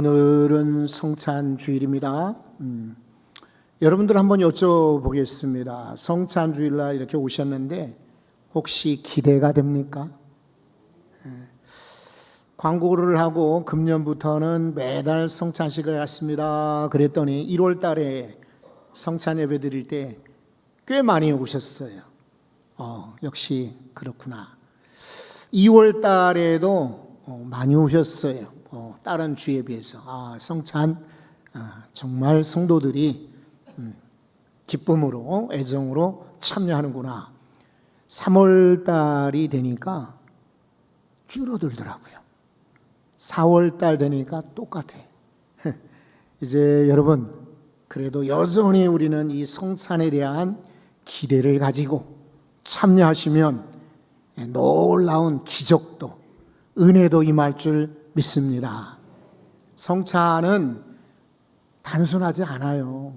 오늘은 성찬 주일입니다. 여러분들 한번 여쭤보겠습니다. 성찬 주일날 이렇게 오셨는데 혹시 기대가 됩니까? 광고를 하고 금년부터는 매달 성찬식을 했습니다. 그랬더니 1월 달에 성찬 예배 드릴 때 꽤 많이 오셨어요. 역시 그렇구나. 2월 달에도 많이 오셨어요. 다른 주에 비해서. 성찬 정말 성도들이 기쁨으로 애정으로 참여하는구나. 3월 달이 되니까 줄어들더라고요. 4월 달 되니까 똑같아. 이제 여러분, 그래도 여전히 우리는 이 성찬에 대한 기대를 가지고 참여하시면 놀라운 기적도 은혜도 임할 줄 믿습니다. 성찬은 단순하지 않아요.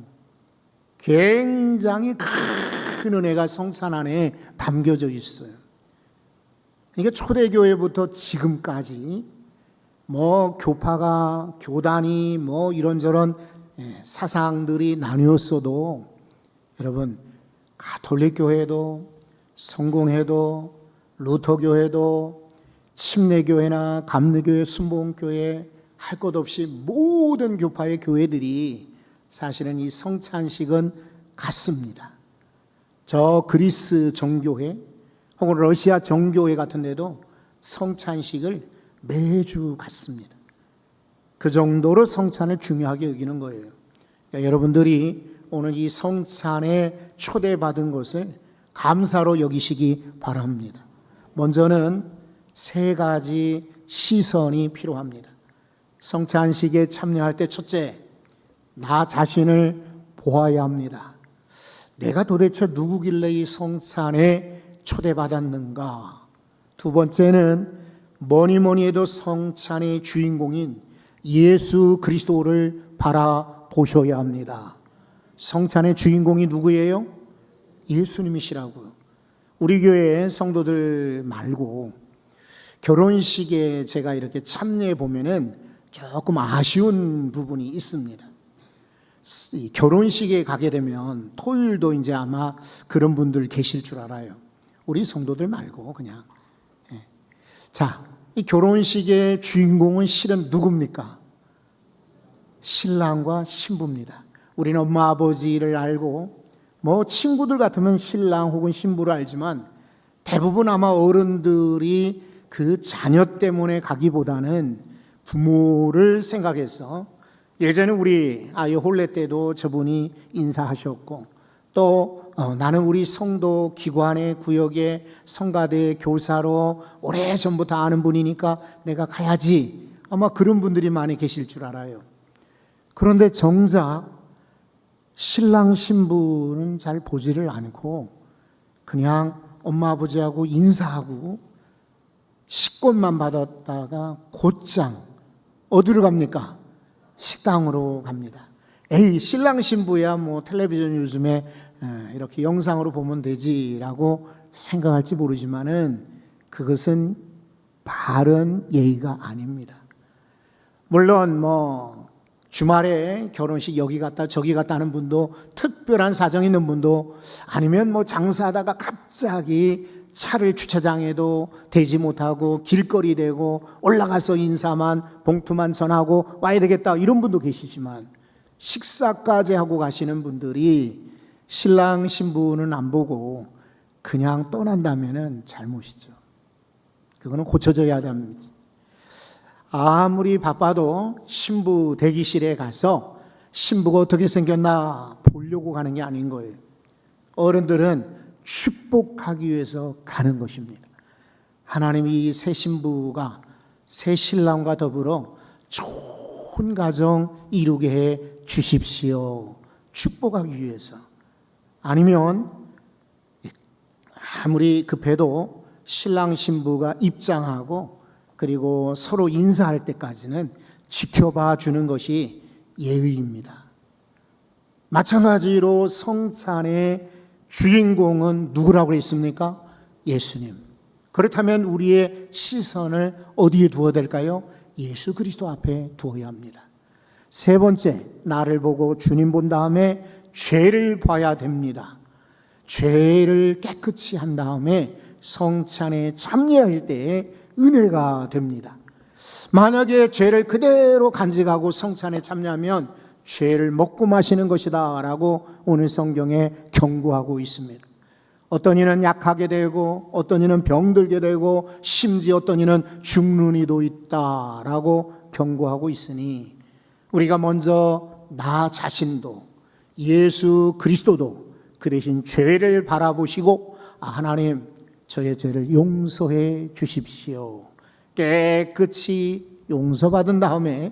굉장히 큰 은혜가 성찬 안에 담겨져 있어요. 그러니까 초대교회부터 지금까지 교파가, 교단이 이런저런 사상들이 나뉘었어도 여러분, 가톨릭 교회도, 성공회도, 루터교회도, 침례교회나 감리교회, 순복음교회 할 것 없이 모든 교파의 교회들이 사실은 이 성찬식은 같습니다. 저 그리스 정교회 혹은 러시아 정교회 같은 데도 성찬식을 매주 갖습니다. 그 정도로 성찬을 중요하게 여기는 거예요. 그러니까 여러분들이 오늘 이 성찬에 초대받은 것을 감사로 여기시기 바랍니다. 먼저는 3가지 시선이 필요합니다. 성찬식에 참여할 때 첫째, 나 자신을 보아야 합니다. 내가 도대체 누구길래 이 성찬에 초대받았는가? 두 번째는 뭐니 해도 성찬의 주인공인 예수 그리스도를 바라보셔야 합니다. 성찬의 주인공이 누구예요? 예수님이시라고요. 우리 교회 성도들 말고 결혼식에 제가 이렇게 참여해 보면은 조금 아쉬운 부분이 있습니다. 결혼식에 가게 되면 토요일도 이제 아마 그런 분들 계실 줄 알아요. 우리 성도들 말고 그냥. 자, 이 결혼식의 주인공은 실은 누굽니까? 신랑과 신부입니다. 우리는 엄마 아버지를 알고 친구들 같으면 신랑 혹은 신부를 알지만 대부분 아마 어른들이 그 자녀 때문에 가기보다는 부모를 생각해서 예전에 우리 아이 혼례 때도 저분이 인사하셨고 또 나는 우리 성도 기관의 구역의 성가대 교사로 오래전부터 아는 분이니까 내가 가야지, 아마 그런 분들이 많이 계실 줄 알아요. 그런데 정작 신랑 신부는 잘 보지를 않고 그냥 엄마 아버지하고 인사하고 식권만 받았다가 곧장 어디로 갑니까? 식당으로 갑니다. 신랑 신부야 텔레비전 요즘에 이렇게 영상으로 보면 되지라고 생각할지 모르지만은 그것은 바른 예의가 아닙니다. 물론 주말에 결혼식 여기 갔다 저기 갔다 하는 분도, 특별한 사정 있는 분도, 아니면 장사하다가 갑자기 차를 주차장에도 대지 못하고 길거리 대고 올라가서 인사만 봉투만 전하고 와야 되겠다 이런 분도 계시지만 식사까지 하고 가시는 분들이 신랑 신부는 안 보고 그냥 떠난다면은 잘못이죠. 그거는 고쳐져야 합니다. 아무리 바빠도 신부 대기실에 가서 신부가 어떻게 생겼나 보려고 가는 게 아닌 거예요. 어른들은 축복하기 위해서 가는 것입니다. 하나님이 이 새 신부가 새 신랑과 더불어 좋은 가정 이루게 해 주십시오. 축복하기 위해서. 아니면 아무리 급해도 신랑 신부가 입장하고 그리고 서로 인사할 때까지는 지켜봐 주는 것이 예의입니다. 마찬가지로 성찬의 주인공은 누구라고 했습니까? 예수님. 그렇다면 우리의 시선을 어디에 두어야 될까요? 예수 그리스도 앞에 두어야 합니다. 세 번째, 나를 보고 주님 본 다음에 죄를 봐야 됩니다. 죄를 깨끗이 한 다음에 성찬에 참여할 때에 은혜가 됩니다. 만약에 죄를 그대로 간직하고 성찬에 참여하면 죄를 먹고 마시는 것이다 라고 오늘 성경에 경고하고 있습니다. 어떤 이는 약하게 되고 어떤 이는 병들게 되고 심지어 어떤 이는 죽는 이도 있다라고 경고하고 있으니 우리가 먼저 나 자신도 예수 그리스도도 그 대신 죄를 바라보시고 하나님 저의 죄를 용서해 주십시오. 깨끗이 용서받은 다음에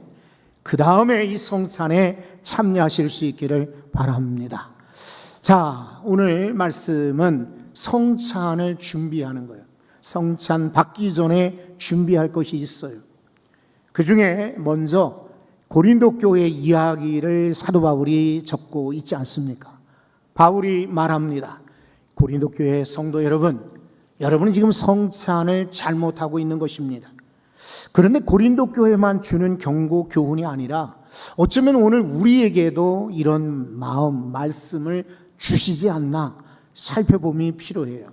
그 다음에 이 성찬에 참여하실 수 있기를 바랍니다. 자, 오늘 말씀은 성찬을 준비하는 거예요. 성찬 받기 전에 준비할 것이 있어요. 그 중에 먼저 고린도 교회 이야기를 사도 바울이 적고 있지 않습니까? 바울이 말합니다. 고린도 교회 성도 여러분은 지금 성찬을 잘못하고 있는 것입니다. 그런데 고린도 교회만 주는 경고 교훈이 아니라 어쩌면 오늘 우리에게도 이런 마음, 말씀을 주시지 않나 살펴봄이 필요해요.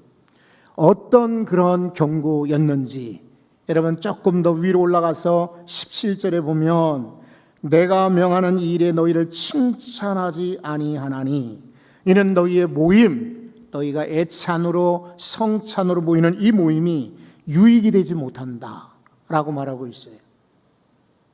어떤 그런 경고였는지 여러분 조금 더 위로 올라가서 17절에 보면 내가 명하는 이 일에 너희를 칭찬하지 아니하나니 이는 너희의 모임, 너희가 애찬으로 성찬으로 모이는 이 모임이 유익이 되지 못한다 라고 말하고 있어요.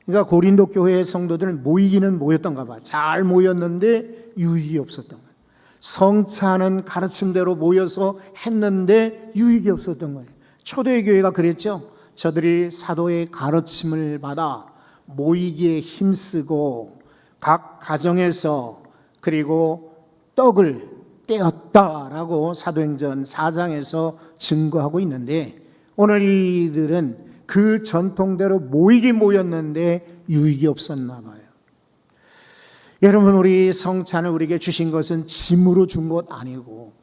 그러니까 고린도 교회의 성도들은 모이기는 모였던가 봐. 잘 모였는데 유익이 없었던 거예요. 성찬은 가르침대로 모여서 했는데 유익이 없었던 거예요. 초대교회가 그랬죠. 저들이 사도의 가르침을 받아 모이기에 힘쓰고 각 가정에서 그리고 떡을 떼었다라고 사도행전 4장에서 증거하고 있는데 오늘 이들은 그 전통대로 모이긴 모였는데 유익이 없었나 봐요. 여러분, 우리 성찬을 우리에게 주신 것은 짐으로 준 것 아니고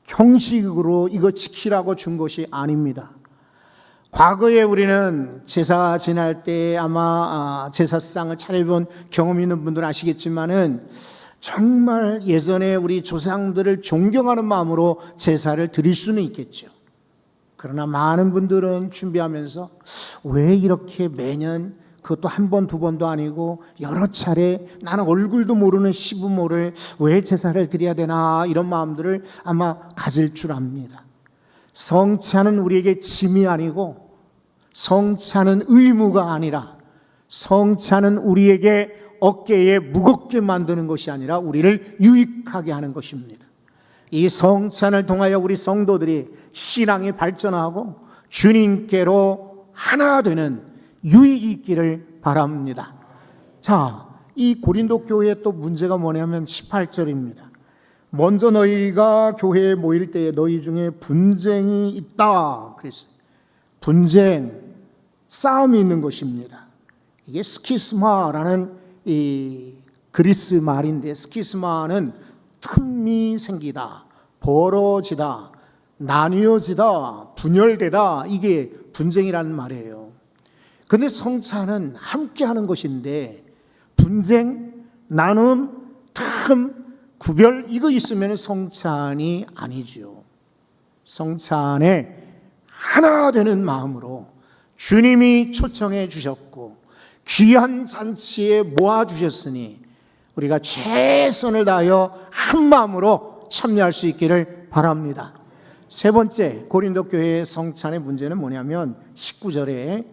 형식으로 이거 지키라고 준 것이 아닙니다. 과거에 우리는 제사 지날 때 아마 제사상을 차려본 경험 있는 분들은 아시겠지만은 정말 예전에 우리 조상들을 존경하는 마음으로 제사를 드릴 수는 있겠죠. 그러나 많은 분들은 준비하면서 왜 이렇게 매년 그것도 한 번, 두 번도 아니고 여러 차례 나는 얼굴도 모르는 시부모를 왜 제사를 드려야 되나 이런 마음들을 아마 가질 줄 압니다. 성찬은 우리에게 짐이 아니고 성찬은 의무가 아니라 성찬은 우리에게 어깨에 무겁게 만드는 것이 아니라 우리를 유익하게 하는 것입니다. 이 성찬을 통하여 우리 성도들이 신앙이 발전하고 주님께로 하나 되는 유익이 있기를 바랍니다. 자, 이 고린도 교회의 또 문제가 뭐냐면 18절입니다. 먼저 너희가 교회에 모일 때에 너희 중에 분쟁이 있다 그랬어요. 분쟁, 싸움이 있는 것입니다. 이게 스키스마라는 이 그리스 말인데 스키스마는 틈이 생기다, 벌어지다, 나뉘어지다, 분열되다, 이게 분쟁이라는 말이에요. 그런데 성찬은 함께 하는 것인데 분쟁, 나눔, 틈, 구별 이거 있으면 성찬이 아니죠. 성찬에 하나 되는 마음으로 주님이 초청해 주셨고 귀한 잔치에 모아주셨으니 우리가 최선을 다하여 한 마음으로 참여할 수 있기를 바랍니다. 세 번째, 고린도 교회의 성찬의 문제는 뭐냐면 19절에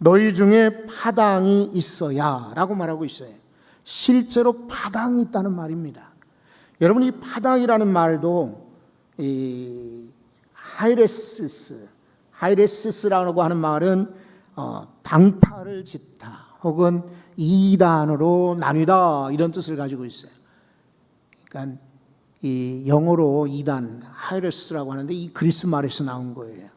너희 중에 파당이 있어야 라고 말하고 있어요. 실제로 파당이 있다는 말입니다. 여러분, 이 파당이라는 말도 이 하이레시스라고 하는 말은 당파를 짓다 혹은 이단으로 나뉘다 이런 뜻을 가지고 있어요. 그러니까 이 영어로 이단, 하이레스라고 하는데 이 그리스 말에서 나온 거예요.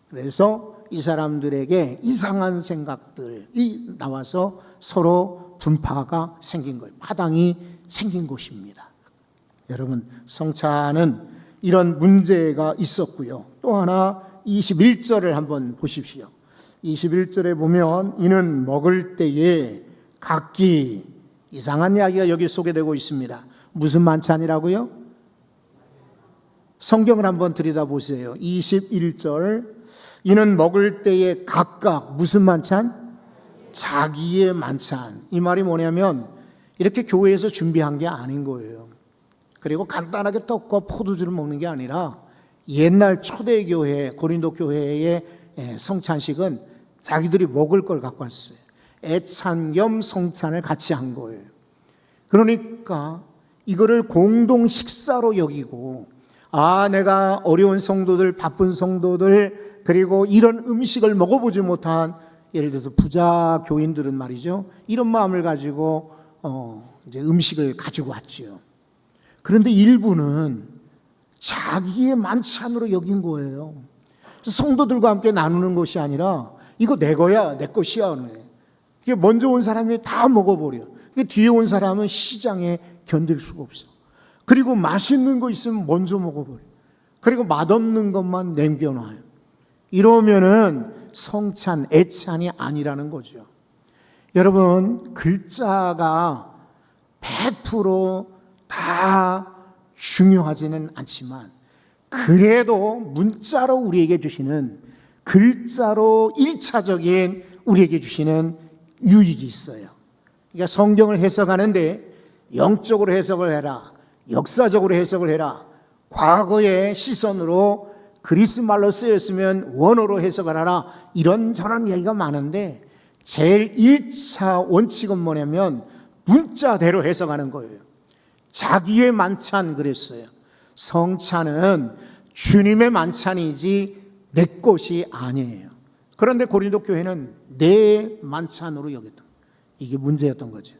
그래서 이 사람들에게 이상한 생각들이 나와서 서로 분파가 생긴 거예요. 파당이 생긴 것입니다. 여러분, 성찬은 이런 문제가 있었고요. 또 하나 21절을 한번 보십시오. 21절에 보면 이는 먹을 때에 각기 이상한 이야기가 여기 소개되고 있습니다. 무슨 만찬이라고요? 성경을 한번 들여다보세요. 21절, 이는 먹을 때에 각각 무슨 만찬? 자기의 만찬. 이 말이 뭐냐면 이렇게 교회에서 준비한 게 아닌 거예요. 그리고 간단하게 떡과 포도주를 먹는 게 아니라 옛날 초대교회, 고린도 교회의 성찬식은 자기들이 먹을 걸 갖고 왔어요. 애찬 겸 성찬을 같이 한 거예요. 그러니까 이거를 공동 식사로 여기고, 내가 어려운 성도들, 바쁜 성도들, 그리고 이런 음식을 먹어보지 못한, 예를 들어서 부자 교인들은 말이죠, 이런 마음을 가지고 이제 음식을 가지고 왔지요. 그런데 일부는 자기의 만찬으로 여긴 거예요. 성도들과 함께 나누는 것이 아니라 이거 내 거야, 내 것이야. 이게 먼저 온 사람이 다 먹어버려. 뒤에 온 사람은 시장에 견딜 수가 없어. 그리고 맛있는 거 있으면 먼저 먹어버려. 그리고 맛없는 것만 남겨놔요. 이러면은 성찬, 애찬이 아니라는 거죠. 여러분, 글자가 100% 중요하지는 않지만 그래도 문자로 우리에게 주시는, 글자로 1차적인 우리에게 주시는 유익이 있어요. 그러니까 성경을 해석하는데 영적으로 해석을 해라, 역사적으로 해석을 해라, 과거의 시선으로 그리스 말로 쓰였으면 원어로 해석을 하라, 이런저런 얘기가 많은데 제일 1차 원칙은 뭐냐면 문자대로 해석하는 거예요. 자기의 만찬 그랬어요. 성찬은 주님의 만찬이지 내 것이 아니에요. 그런데 고린도 교회는 내 만찬으로 여겼다. 이게 문제였던 거죠.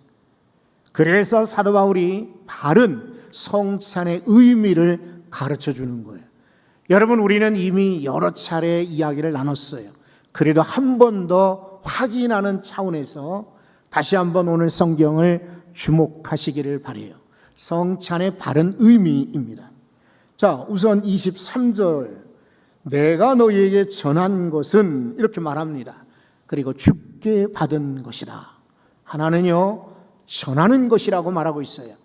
그래서 사도 바울이 바른 성찬의 의미를 가르쳐 주는 거예요. 여러분, 우리는 이미 여러 차례 이야기를 나눴어요. 그래도 한 번 더 확인하는 차원에서 다시 한번 오늘 성경을 주목하시기를 바라요. 성찬의 바른 의미입니다. 자, 우선 23절, 내가 너희에게 전한 것은, 이렇게 말합니다. 그리고 주께 받은 것이다. 하나는요, 전하는 것이라고 말하고 있어요.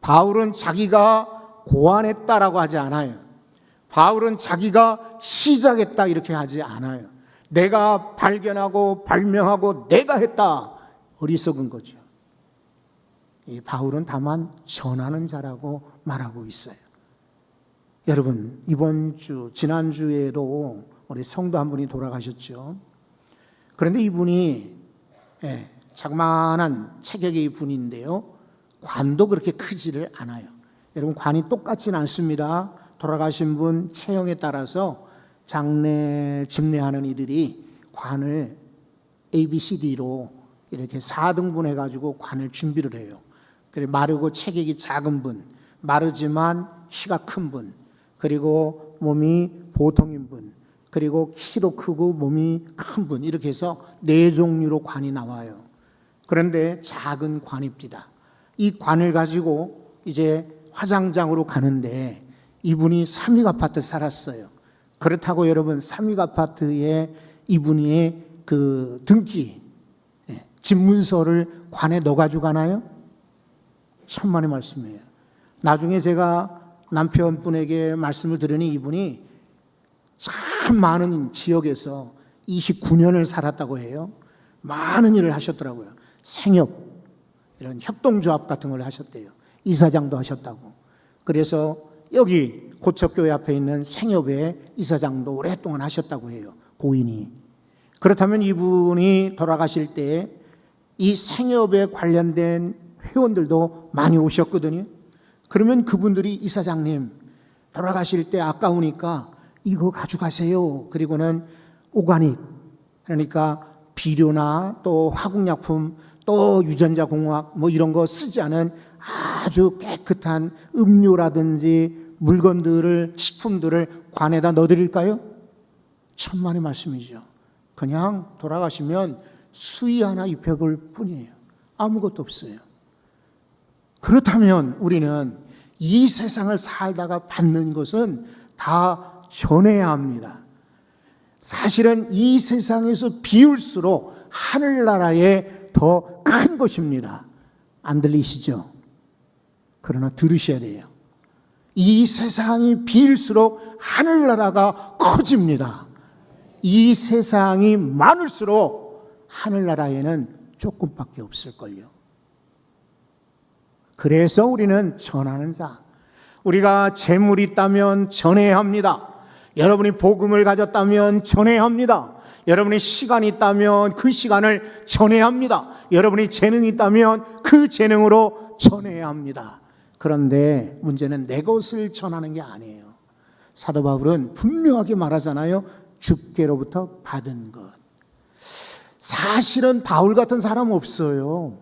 바울은 자기가 고안했다라고 하지 않아요. 바울은 자기가 시작했다 이렇게 하지 않아요. 내가 발견하고 발명하고 내가 했다, 어리석은 거죠. 이 바울은 다만 전하는 자라고 말하고 있어요. 여러분, 이번 주, 지난주에도 우리 성도 한 분이 돌아가셨죠. 그런데 이분이 자그마한 체격의 분인데요, 관도 그렇게 크지를 않아요. 여러분, 관이 똑같지는 않습니다. 돌아가신 분 체형에 따라서 장례, 집례하는 이들이 관을 ABCD로 이렇게 4등분 해가지고 관을 준비를 해요. 그리고 마르고 체격이 작은 분, 마르지만 키가 큰 분, 그리고 몸이 보통인 분, 그리고 키도 크고 몸이 큰 분, 이렇게 해서 4종류로 관이 나와요. 그런데 작은 관입니다. 이 관을 가지고 이제 화장장으로 가는데 이분이 삼익 아파트 살았어요. 그렇다고 여러분, 삼익 아파트에 이분이 그 등기, 집문서를 관에 넣어가지고 가나요? 천만의 말씀이에요. 나중에 제가 남편분에게 말씀을 들으니 이분이 참 많은 지역에서 29년을 살았다고 해요. 많은 일을 하셨더라고요. 생협, 이런 협동조합 같은 걸 하셨대요. 이사장도 하셨다고. 그래서 여기 고척교회 앞에 있는 생협의 이사장도 오랫동안 하셨다고 해요. 고인이. 그렇다면 이분이 돌아가실 때 이 생협에 관련된 회원들도 많이 오셨거든요. 그러면 그분들이, 이사장님 돌아가실 때 아까우니까 이거 가져가세요. 그리고는 오가닉, 그러니까 비료나 또 화학약품, 또 유전자 공학 뭐 이런 거 쓰지 않은 아주 깨끗한 음료라든지 물건들을, 식품들을 관에다 넣어드릴까요? 천만의 말씀이죠. 그냥 돌아가시면 수의 하나 입혀볼 뿐이에요. 아무것도 없어요. 그렇다면 우리는 이 세상을 살다가 받는 것은 다 전해야 합니다. 사실은 이 세상에서 비울수록 하늘나라에 더 큰 것입니다. 안 들리시죠? 그러나 들으셔야 돼요. 이 세상이 비일수록 하늘나라가 커집니다. 이 세상이 많을수록 하늘나라에는 조금밖에 없을걸요. 그래서 우리는 전하는 자, 우리가 재물이 있다면 전해야 합니다. 여러분이 복음을 가졌다면 전해야 합니다. 여러분이 시간이 있다면 그 시간을 전해야 합니다. 여러분이 재능이 있다면 그 재능으로 전해야 합니다. 그런데 문제는 내 것을 전하는 게 아니에요. 사도 바울은 분명하게 말하잖아요. 주께로부터 받은 것. 사실은 바울 같은 사람 없어요.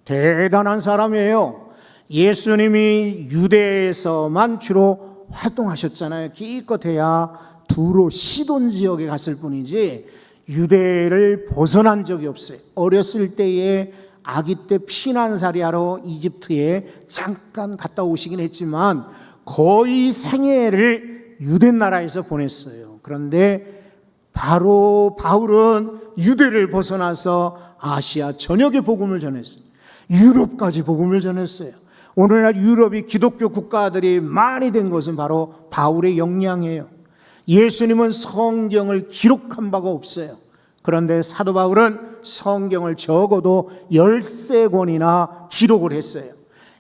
대단한 사람이에요. 예수님이 유대에서만 주로 활동하셨잖아요. 기껏해야 두로 시돈 지역에 갔을 뿐이지 유대를 벗어난 적이 없어요. 어렸을 때에 아기 때 피난살이하러 이집트에 잠깐 갔다 오시긴 했지만 거의 생애를 유대 나라에서 보냈어요. 그런데 바로 바울은 유대를 벗어나서 아시아 전역에 복음을 전했어요. 유럽까지 복음을 전했어요. 오늘날 유럽이 기독교 국가들이 많이 된 것은 바로 바울의 역량이에요. 예수님은 성경을 기록한 바가 없어요. 그런데 사도 바울은 성경을 적어도 13권이나 기록을 했어요.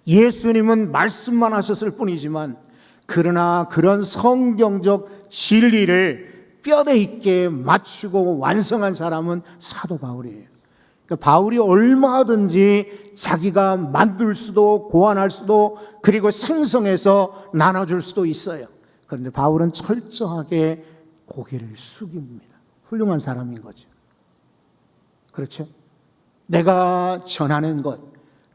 예수님은 말씀만 하셨을 뿐이지만 그러나 그런 성경적 진리를 뼈대 있게 맞추고 완성한 사람은 사도 바울이에요. 그러니까 바울이 얼마든지 자기가 만들 수도 고안할 수도 그리고 생성해서 나눠줄 수도 있어요. 그런데 바울은 철저하게 고개를 숙입니다. 훌륭한 사람인 거죠. 그렇죠? 내가 전하는 것,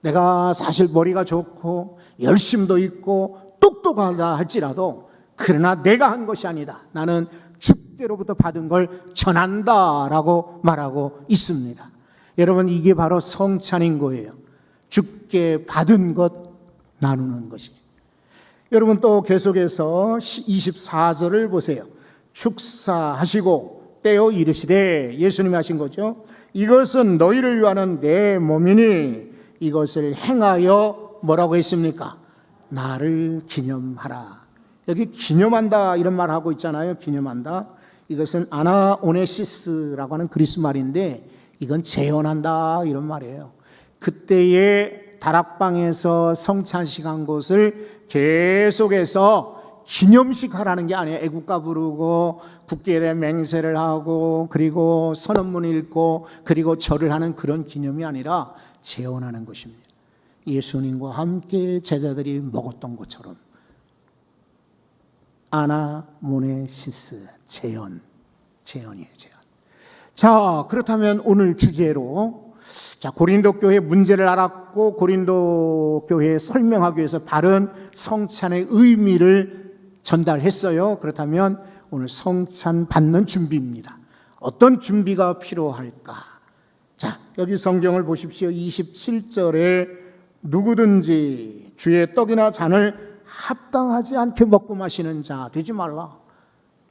내가 사실 머리가 좋고 열심도 있고 똑똑하다 할지라도 그러나 내가 한 것이 아니다. 나는 주께로부터 받은 걸 전한다라고 말하고 있습니다. 여러분, 이게 바로 성찬인 거예요. 주께 받은 것 나누는 것이. 여러분 또 계속해서 24절을 보세요. 축사하시고 떼어 이르시되, 예수님이 하신 거죠. 이것은 너희를 위하는 내 몸이니 이것을 행하여 뭐라고 했습니까? 나를 기념하라. 여기 기념한다 이런 말 하고 있잖아요. 기념한다. 이것은 아나오네시스라고 하는 그리스 말인데 이건 재현한다 이런 말이에요. 그때의 다락방에서 성찬식 한 곳을 계속해서 기념식 하라는 게 아니에요. 애국가 부르고 국기에 맹세를 하고 그리고 선언문 읽고 그리고 절을 하는 그런 기념이 아니라 재현하는 것입니다. 예수님과 함께 제자들이 먹었던 것처럼 아나모네시스, 재현이에요. 재현. 자, 그렇다면 오늘 주제로 고린도 교회 문제를 알았고 고린도 교회에 설명하기 위해서 바른 성찬의 의미를 전달했어요. 그렇다면 오늘 성찬 받는 준비입니다. 어떤 준비가 필요할까? 자, 여기 성경을 보십시오. 27절에 누구든지 주의 떡이나 잔을 합당하지 않게 먹고 마시는 자 되지 말라.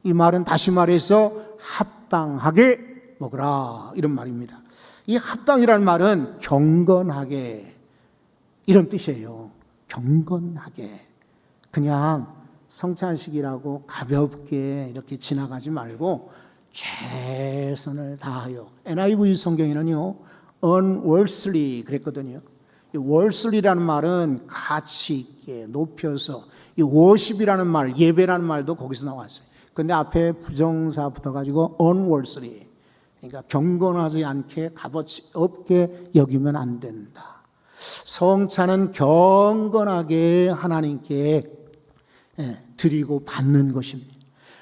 이 말은 다시 말해서 합당하게 먹으라 이런 말입니다. 이 합당이라는 말은 경건하게 이런 뜻이에요. 경건하게. 그냥 성찬식이라고 가볍게 이렇게 지나가지 말고 최선을 다하여. NIV 성경에는요 unworthily 그랬거든요. 이 worthly라는 말은 가치 있게 높여서, 이 worship이라는 말, 예배라는 말도 거기서 나왔어요. 근데 앞에 부정사 붙어가지고 unworthily, 그러니까 경건하지 않게 값어치 없게 여기면 안 된다. 성찬은 경건하게 하나님께 드리고 받는 것입니다.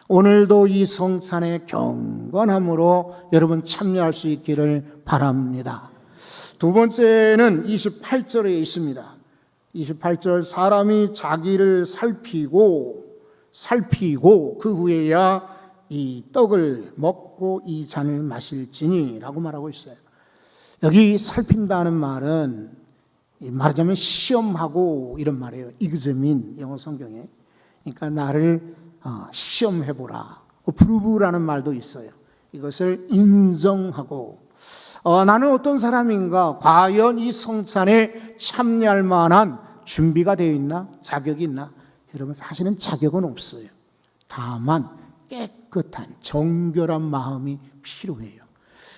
오늘도 이 성찬의 경건함으로 여러분 참여할 수 있기를 바랍니다. 두 번째는 28절에 있습니다. 28절, 사람이 자기를 살피고 그 후에야 이 떡을 먹고 이 잔을 마실지니 라고 말하고 있어요. 여기 살핀다는 말은 말하자면 시험하고 이런 말이에요. examine, 영어 성경에. 그러니까 나를 시험해보라. prove라는 말도 있어요. 이것을 인정하고 나는 어떤 사람인가? 과연 이 성찬에 참여할 만한 준비가 되어 있나? 자격이 있나? 여러분, 사실은 자격은 없어요. 다만 깨끗한 정결한 마음이 필요해요.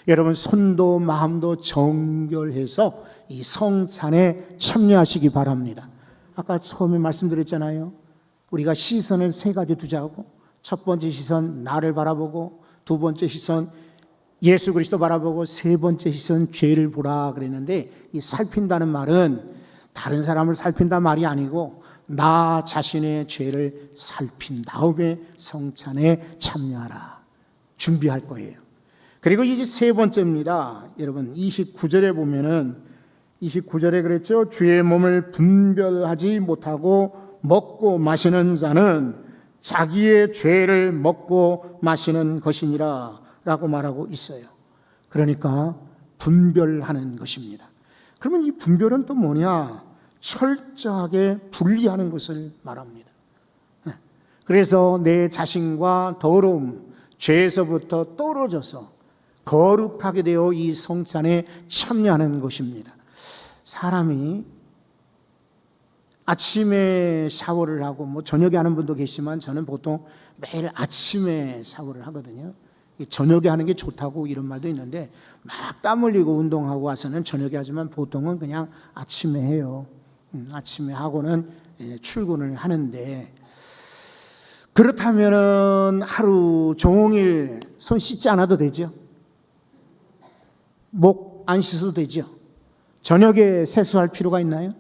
여러분, 손도 마음도 정결해서 이 성찬에 참여하시기 바랍니다. 아까 처음에 말씀드렸잖아요. 우리가 시선을 세 가지 두자고, 첫 번째 시선 나를 바라보고, 두 번째 시선 예수 그리스도 바라보고, 세 번째 시선 죄를 보라 그랬는데, 이 살핀다는 말은 다른 사람을 살핀다 말이 아니고 나 자신의 죄를 살핀 다음에 성찬에 참여하라, 준비할 거예요. 그리고 이제 세 번째입니다. 여러분, 29절에 보면은 29절에 그랬죠. 주의 몸을 분별하지 못하고 먹고 마시는 자는 자기의 죄를 먹고 마시는 것이니라 라고 말하고 있어요. 그러니까 분별하는 것입니다. 그러면 이 분별은 또 뭐냐? 철저하게 분리하는 것을 말합니다. 그래서 내 자신과 더러움, 죄에서부터 떨어져서 거룩하게 되어 이 성찬에 참여하는 것입니다. 사람이 아침에 샤워를 하고 저녁에 하는 분도 계시지만 저는 보통 매일 아침에 샤워를 하거든요. 저녁에 하는 게 좋다고 이런 말도 있는데 막 땀 흘리고 운동하고 와서는 저녁에 하지만 보통은 그냥 아침에 해요. 아침에 하고는 출근을 하는데, 그렇다면은 하루 종일 손 씻지 않아도 되죠? 목 안 씻어도 되죠? 저녁에 세수할 필요가 있나요?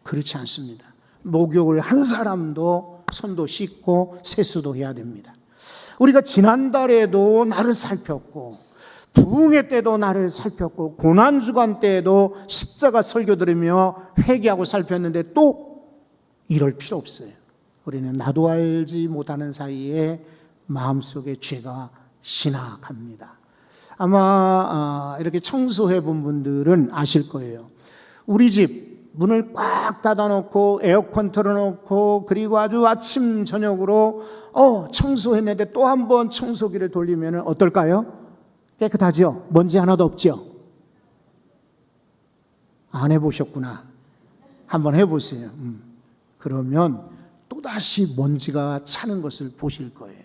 그렇지 않습니다. 목욕을 한 사람도 손도 씻고 세수도 해야 됩니다. 우리가 지난달에도 나를 살폈고, 부흥회 때도 나를 살폈고, 고난주간 때도 십자가 설교 들으며 회개하고 살폈는데 또 이럴 필요 없어요. 우리는 나도 알지 못하는 사이에 마음속에 죄가 진학합니다. 아마 이렇게 청소해 본 분들은 아실 거예요. 우리 집 문을 꽉 닫아놓고 에어컨 틀어놓고 그리고 아주 아침 저녁으로 청소했는데 또 한 번 청소기를 돌리면 어떨까요? 깨끗하죠? 먼지 하나도 없죠? 안 해보셨구나. 한번 해보세요. 그러면 또다시 먼지가 차는 것을 보실 거예요.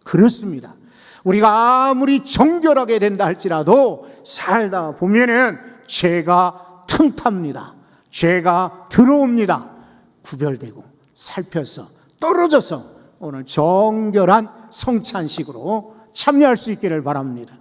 그렇습니다. 우리가 아무리 정결하게 된다 할지라도 살다 보면은 죄가 틈탑니다. 죄가 들어옵니다. 구별되고 살펴서 떨어져서 오늘 정결한 성찬식으로 참여할 수 있기를 바랍니다.